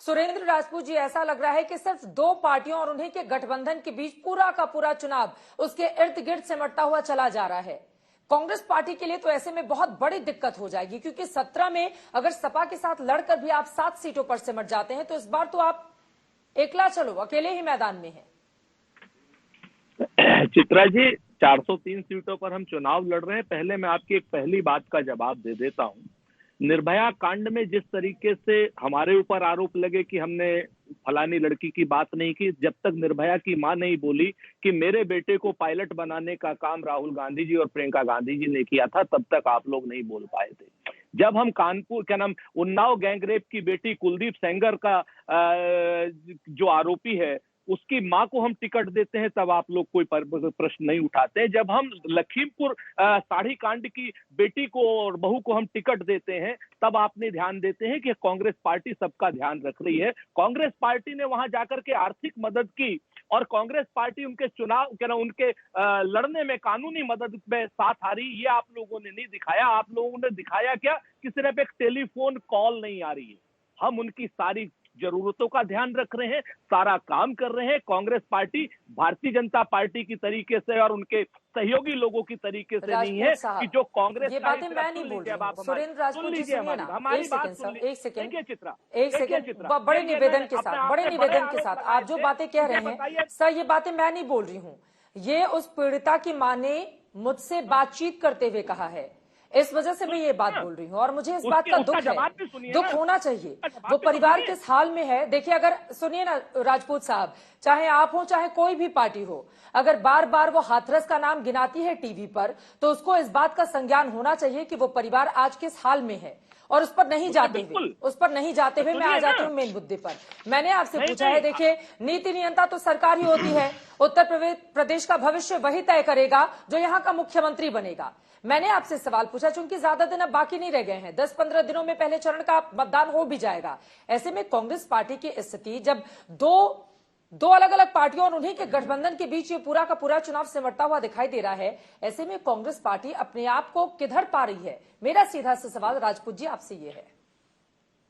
सुरेंद्र राजपूत जी, ऐसा लग रहा है कि सिर्फ दो पार्टियों और उन्हीं के गठबंधन के बीच पूरा का पूरा चुनाव उसके इर्द गिर्द सिमटता हुआ चला जा रहा है। कांग्रेस पार्टी के लिए तो ऐसे में बहुत बड़ी दिक्कत हो जाएगी, क्योंकि 17 में अगर सपा के साथ लड़कर भी आप 7 सीटों पर सिमट जाते हैं तो इस बार तो आप एकला चलो, अकेले ही मैदान में हैं। चित्रा जी, 403 सीटों पर हम चुनाव लड़ रहे हैं। पहले मैं आपकी एक पहली बात का जवाब दे देता हूं। निर्भया कांड में जिस तरीके से हमारे ऊपर आरोप लगे कि हमने फलानी लड़की की बात नहीं की, जब तक निर्भया की मां नहीं बोली कि मेरे बेटे को पायलट बनाने का काम राहुल गांधी जी और प्रियंका गांधी जी ने किया था, तब तक आप लोग नहीं बोल पाए थे। जब हम कानपुर उन्नाव गैंगरेप की बेटी कुलदीप सेंगर का जो आरोपी है उसकी मां को हम टिकट देते हैं, तब आप लोग कोई प्रश्न नहीं उठाते हैं। जब हम लखीमपुर साड़ी कांड की बेटी को और बहू को हम टिकट देते हैं, तब आपने ध्यान देते हैं कि कांग्रेस पार्टी सबका ध्यान रख रही है। कांग्रेस पार्टी ने वहां जाकर के आर्थिक मदद की और कांग्रेस पार्टी उनके चुनाव उनके लड़ने में कानूनी मदद में साथ आ रही, ये आप लोगों ने नहीं दिखाया। आप लोगों ने दिखाया क्या कि सिर्फ एक टेलीफोन कॉल नहीं आ रही है। हम उनकी सारी जरूरतों का ध्यान रख रहे हैं, सारा काम कर रहे हैं। कांग्रेस पार्टी भारतीय जनता पार्टी की तरीके से और उनके सहयोगी लोगों की तरीके से नहीं है कि जो कांग्रेस ये बातें मैं नहीं बोल रही हूं। सुरेंद्र राजपूत जी, सुनिए ना, हमारी बात एक सेकंड चित्रा, बड़े निवेदन के साथ आप जो बातें कह रहे हैं सर, ये बातें मैं नहीं बोल रही हूँ। ये उस पीड़िता की मां ने मुझसे बातचीत करते हुए कहा है, इस वजह से मैं ये बात बोल रही हूँ और मुझे इस बात का दुख है। दुख होना चाहिए, वो परिवार किस हाल में है। देखिए, अगर सुनिए ना राजपूत साहब, चाहे आप हो चाहे कोई भी पार्टी हो, अगर बार बार वो हाथरस का नाम गिनाती है टीवी पर, तो उसको इस बात का संज्ञान होना चाहिए कि वो परिवार आज किस हाल में है। और उस पर नहीं जाते हुए मैं आ जाती हूँ मेन मुद्दे पर। मैंने आपसे पूछा है, देखिए, नीति नियंता तो सरकार ही होती है। उत्तर प्रदेश का भविष्य वही तय करेगा जो यहाँ का मुख्यमंत्री बनेगा। मैंने आपसे सवाल पूछा, चूंकि ज्यादा दिन अब बाकी नहीं रह गए हैं, 10-15 दिनों में पहले चरण का मतदान हो भी जाएगा। ऐसे में कांग्रेस पार्टी की स्थिति, जब दो अलग अलग पार्टियों और उन्हीं के गठबंधन के बीच ये पूरा का पूरा चुनाव सिमटता हुआ दिखाई दे रहा है, ऐसे में कांग्रेस पार्टी अपने आप को किधर पा रही है? मेरा सीधा सा सवाल राजपूत जी आपसे ये है।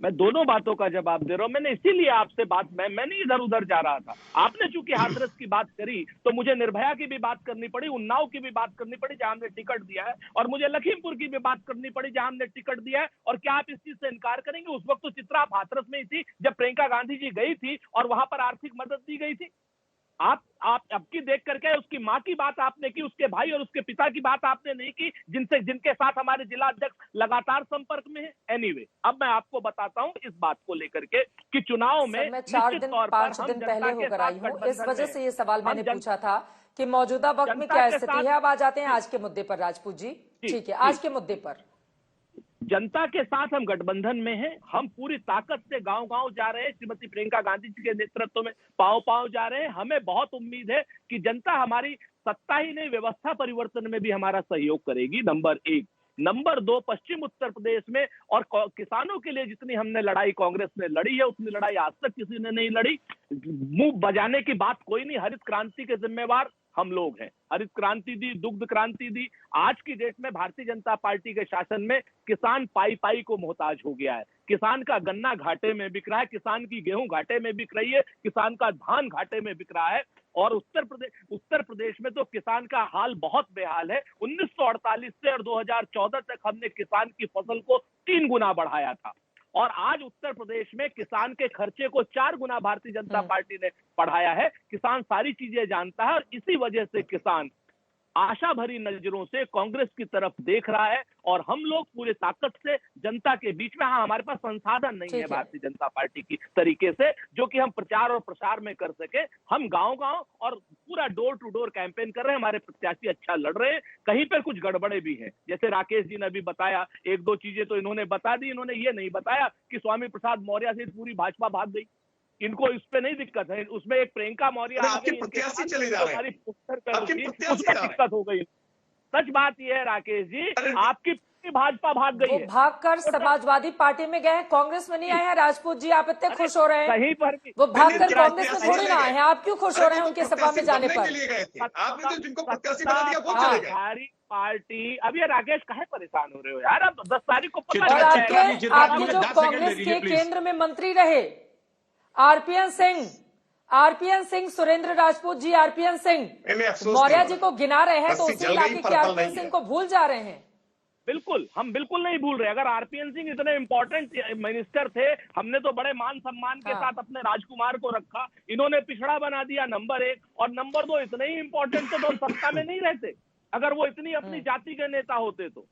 मैं दोनों बातों का जवाब दे रहा हूं। मैंने इसीलिए आपसे बात मैं नहीं इधर उधर जा रहा था। आपने चूंकि हाथरस की बात करी तो मुझे निर्भया की भी बात करनी पड़ी, उन्नाव की भी बात करनी पड़ी जहां हमने टिकट दिया है, और मुझे लखीमपुर की भी बात करनी पड़ी जहां हमने टिकट दिया है। और क्या आप इस चीज से इनकार करेंगे? उस वक्त तो चित्रा आप हाथरस में ही थी जब प्रियंका गांधी जी गई थी और वहां पर आर्थिक मदद दी गई थी। आप अब की देख करके उसकी मां की बात आपने की, उसके भाई और उसके पिता की बात आपने नहीं की, जिनके साथ हमारे जिला अध्यक्ष लगातार संपर्क में है। एनीवे, अब मैं आपको बताता हूं इस बात को लेकर के कि चुनाव में मैं 5 दिन पहले होकर आई हूं, इस वजह से ये सवाल मैंने पूछा था कि मौजूदा वक्त में क्या स्थिति है। अब आ जाते हैं आज के मुद्दे पर राजपूत जी। ठीक है, आज के मुद्दे पर जनता के साथ हम गठबंधन में हैं। हम पूरी ताकत से गांव गांव जा रहे हैं, श्रीमती प्रियंका गांधी जी के नेतृत्व में पांव पांव जा रहे हैं। हमें बहुत उम्मीद है कि जनता हमारी सत्ता ही नहीं, व्यवस्था परिवर्तन में भी हमारा सहयोग करेगी। नंबर 1। नंबर 2, पश्चिम उत्तर प्रदेश में और किसानों के लिए जितनी हमने लड़ाई कांग्रेस ने लड़ी है, उतनी लड़ाई आज तक किसी ने नहीं लड़ी। मुंह बजाने की बात कोई नहीं, हरित क्रांति के जिम्मेवार हम लोग हैं। हरित क्रांति दी, दुग्ध क्रांति दी। आज की डेट में भारतीय जनता पार्टी के शासन में किसान पाई पाई को मोहताज हो गया है। किसान का गन्ना घाटे में बिक रहा है, किसान की गेहूं घाटे में बिक रही है, किसान का धान घाटे में बिक रहा है। और उत्तर प्रदेश में तो किसान का हाल बहुत बेहाल है। 1948 से और 2014 तक हमने किसान की फसल को 3 गुना बढ़ाया था, और आज उत्तर प्रदेश में किसान के खर्चे को 4 गुना भारतीय जनता पार्टी ने बढ़ाया है। किसान सारी चीजें जानता है और इसी वजह से किसान आशा भरी नजरों से कांग्रेस की तरफ देख रहा है। और हम लोग पूरे ताकत से जनता के बीच में, हाँ, हमारे पास संसाधन नहीं है भारतीय जनता पार्टी की तरीके से जो कि हम प्रचार और प्रसार में कर सके। हम गांव गांव और पूरा डोर टू डोर कैंपेन कर रहे हैं। हमारे प्रत्याशी अच्छा लड़ रहे हैं। कहीं पर कुछ गड़बड़े भी हैं, जैसे राकेश जी ने अभी बताया, 1-2 चीजें तो इन्होंने बता दी। इन्होंने ये नहीं बताया कि स्वामी प्रसाद मौर्य से पूरी भाजपा भाग गई। इनको इस पे नहीं दिक्कत है, उसमें एक प्रियंका मौर्य आ गई, दिक्कत हो गई। सच बात यह है राकेश जी, आपकी भाजपा भाग गई है। भागकर समाजवादी पार्टी में गए हैं, कांग्रेस में नहीं आए हैं। राजपूत जी, आप इतने खुश हो रहे हैं? कहीं पर भी वो भागकर कांग्रेस में थोड़ी ना आए हैं। आप क्यों खुश हो रहे हैं उनके सभा में जाने पर? आपने तो जिनको प्रत्याशी बना दिया वो चले गए। पार्टी, अब ये राकेश काहे परेशान हो रहे हो यार? अब 10 तारीख को पता आपके जो कांग्रेस के केंद्र में मंत्री रहे, आरपीएन सिंह, सुरेंद्र राजपूत जी, आरपीएन सिंह मौर्य जी को गिना रहे हैं तो उसी इलाके के आरपीएन सिंह को भूल जा रहे हैं। बिल्कुल, हम बिल्कुल नहीं भूल रहे। अगर आरपीएन सिंह इतने इंपॉर्टेंट मिनिस्टर थे, हमने तो बड़े मान सम्मान के साथ अपने राजकुमार को रखा, इन्होंने पिछड़ा बना दिया, नंबर 1। और नंबर 2, इतने ही इंपॉर्टेंट तो सत्ता में नहीं रहते अगर वो इतनी अपनी जाति के नेता होते तो।